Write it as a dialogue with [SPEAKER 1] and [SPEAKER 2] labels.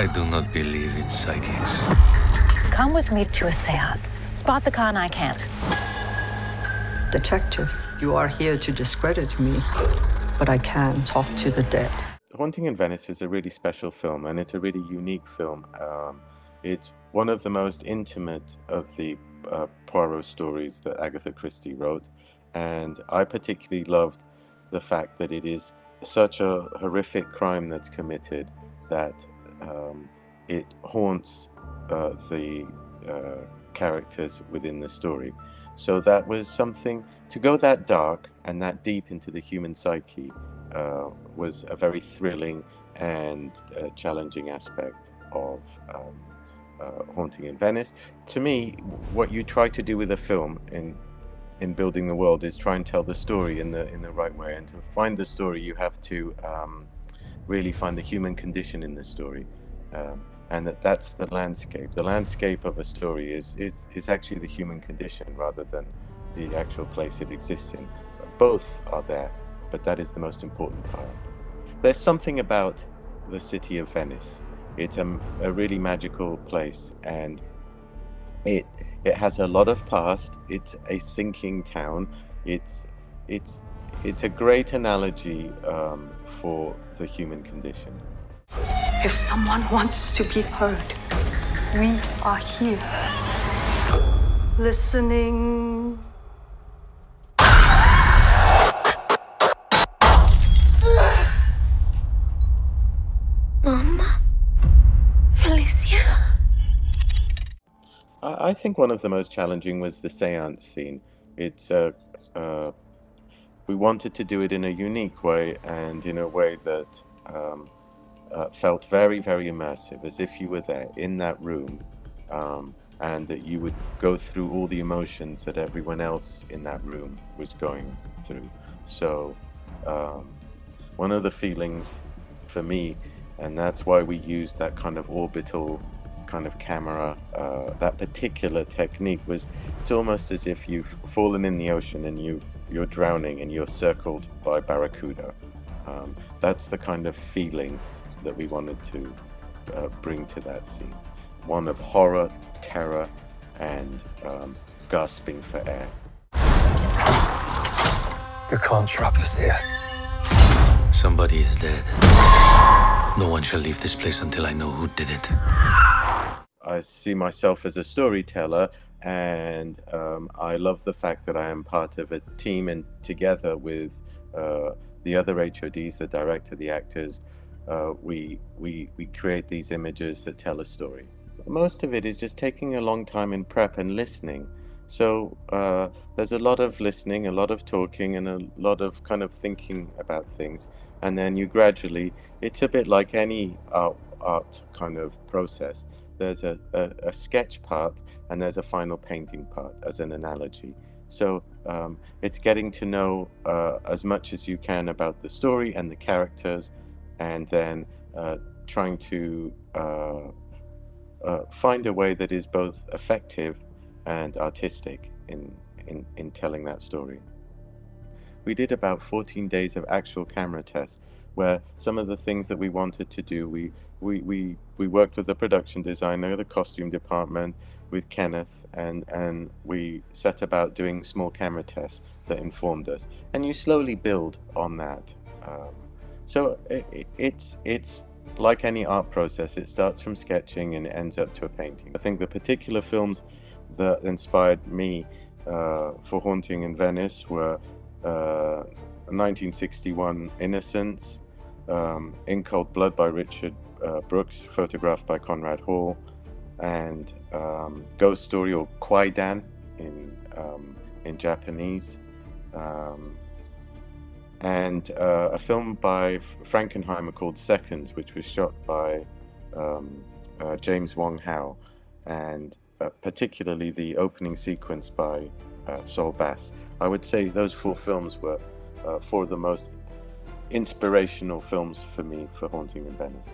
[SPEAKER 1] I do not believe in psychics.
[SPEAKER 2] Come with me to a seance. Spot the con I can't.
[SPEAKER 3] Detective, you are here to discredit me, but I can talk to the dead.
[SPEAKER 4] Haunting in Venice is a really special film, and it's a really unique film. It's one of the most intimate of the Poirot stories that Agatha Christie wrote, and I particularly loved the fact that it is such a horrific crime that's committed that it haunts the characters within the story. So that was something, to go that dark and that deep into the human psyche was a very thrilling and challenging aspect of Haunting in Venice. To me, what you try to do with a film in building the world is try and tell the story in the right way, and to find the story you have to really find the human condition in the story, and that's the landscape. The landscape of a story is actually the human condition rather than the actual place it exists in. Both are there, but that is the most important part. There's something about the city of Venice. It's a really magical place, and it has a lot of past. It's a sinking town. It's a great analogy for the human condition.
[SPEAKER 3] If someone wants to be heard, we are here. Listening.
[SPEAKER 5] Mama? Felicia?
[SPEAKER 4] I think one of the most challenging was the seance scene. It's we wanted to do it in a unique way, and in a way that felt very, very immersive, as if you were there in that room, and that you would go through all the emotions that everyone else in that room was going through. So one of the feelings for me, and that's why we used that kind of orbital kind of camera, that particular technique, was it's almost as if you've fallen in the ocean and you're drowning and you're circled by barracuda. That's the kind of feeling that we wanted to bring to that scene. One of horror, terror, and gasping for air.
[SPEAKER 1] You can't trap us here. Somebody is dead. No one shall leave this place until I know who did it.
[SPEAKER 4] I see myself as a storyteller, and I love the fact that I am part of a team, and together with the other HODs, the director, the actors, we create these images that tell a story. Most of it is just taking a long time in prep and listening. So there's a lot of listening, a lot of talking, and a lot of kind of thinking about things. And then you gradually, it's a bit like any art kind of process. There's a sketch part, and there's a final painting part, as an analogy. So it's getting to know as much as you can about the story and the characters, and then trying to find a way that is both effective and artistic in telling that story. We did about 14 days of actual camera tests, where some of the things that we wanted to do, we worked with the production designer, the costume department, with Kenneth, and we set about doing small camera tests that informed us. And you slowly build on that. So it's like any art process. It starts from sketching and it ends up to a painting. I think the particular films that inspired me for Haunting in Venice were 1961 Innocence, In Cold Blood by Richard Brooks, photographed by Conrad Hall, and Ghost Story, or Kwaidan in Japanese, and a film by Frankenheimer called Seconds, which was shot by James Wong Howe, and particularly the opening sequence by Saul Bass. I would say those 4 films were 4 of the most inspirational films for me for Haunting in Venice.